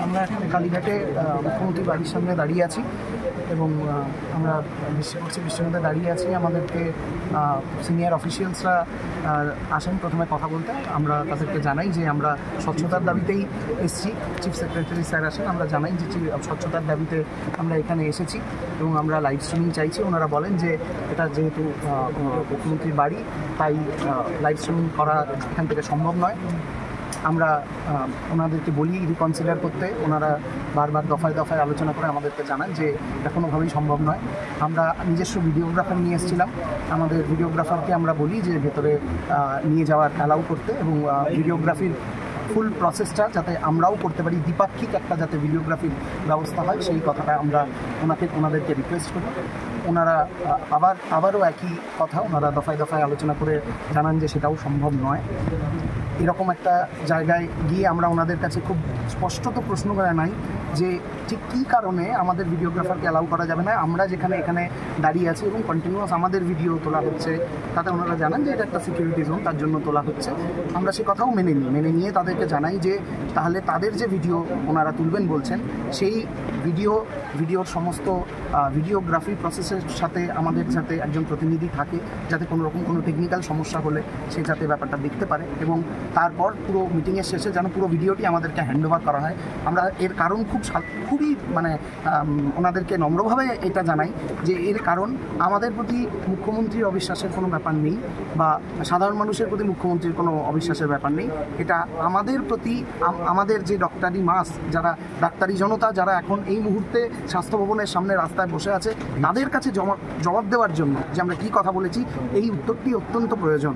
আমরা এখন কালীঘাটে মুখ্যমন্ত্রী বাড়ির সামনে দাঁড়িয়ে আছি এবং আমরা বৃষ্টির মধ্যে দাঁড়িয়ে আছি। আমাদেরকে সিনিয়র অফিসিয়ালসরা আসেন প্রথমে কথা বলতে। আমরা তাদেরকে জানাই যে আমরা স্বচ্ছতার দাবিতেই এসেছি। চিফ সেক্রেটারি স্যার আসেন, আমরা জানাই যে স্বচ্ছতার দাবিতে আমরা এখানে এসেছি এবং আমরা লাইভ স্ট্রিমিং চাইছি। ওনারা বলেন যে এটা যেহেতু মুখ্যমন্ত্রীর বাড়ি তাই লাইভ স্ট্রিমিং করা এখান থেকে সম্ভব নয়। আমরা ওনাদেরকে বলি রিকনসিডার করতে। ওনারা বারবার দফায় দফায় আলোচনা করে আমাদেরকে জানান যে এটা কোনোভাবেই সম্ভব নয়। আমরা নিজস্ব ভিডিওগ্রাফার নিয়ে এসেছিলাম। আমাদের ভিডিওগ্রাফারকে আমরা বলি যে ভেতরে নিয়ে যাওয়ার অ্যালাউ করতে এবং ভিডিওগ্রাফির ফুল প্রসেসটা যাতে আমরাও করতে পারি, দ্বিপাক্ষিক একটা যাতে ভিডিওগ্রাফির ব্যবস্থা হয় সেই কথাটা আমরা ওনাদেরকে রিকোয়েস্ট করি। ওনারা আবারও একই কথা ওনারা দফায় দফায় আলোচনা করে জানান যে সেটাও সম্ভব নয়। এরকম একটা জায়গায় গিয়ে আমরা ওনাদের কাছে খুব স্পষ্টত প্রশ্ন করে নাই যে ঠিক কী কারণে আমাদের ভিডিওগ্রাফারকে অ্যালাউ করা যাবে না। আমরা যেখানে এখানে দাঁড়িয়ে আছি এবং কন্টিনিউয়াস আমাদের ভিডিও তোলা হচ্ছে, তাতে ওনারা জানান যে এটা একটা সিকিউরিটি জোন, তার জন্য তোলা হচ্ছে। আমরা সে কথাও মেনে নিয়ে তাদেরকে জানাই যে তাহলে তাদের যে ভিডিও ওনারা তুলবেন বলছেন সেই ভিডিওর সমস্ত ভিডিওগ্রাফি প্রসেসের সাথে আমাদের যাতে একজন প্রতিনিধি থাকে, যাতে কোনো রকম কোনো টেকনিক্যাল সমস্যা হলে সে যাতে ব্যাপারটা দেখতে পারে এবং তারপর পুরো মিটিংয়ের শেষে যেন পুরো ভিডিওটি আমাদেরকে হ্যান্ড ওভার করা হয়। আমরা এর কারণ খুবই ওনাদেরকে নম্রভাবে এটা জানাই যে এর কারণ আমাদের প্রতি মুখ্যমন্ত্রীর অবিশ্বাসের কোনো ব্যাপার নেই বা সাধারণ মানুষের প্রতি মুখ্যমন্ত্রীর কোনো অবিশ্বাসের ব্যাপার নেই। এটা আমাদের প্রতি আমাদের যে ডক্টরি মাস, যারা ডাক্তারি জনতা যারা এখন এই মুহূর্তে স্বাস্থ্য ভবনের সামনে রাস্তায় বসে আছে, তাদের কাছে জবাব দেওয়ার জন্য যে আমরা কী কথা বলেছি এই উত্তরটি অত্যন্ত প্রয়োজন।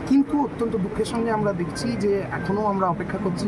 কিন্তু অত্যন্ত দুঃখের সঙ্গে আমরা দেখছি যে এখনও আমরা অপেক্ষা করছি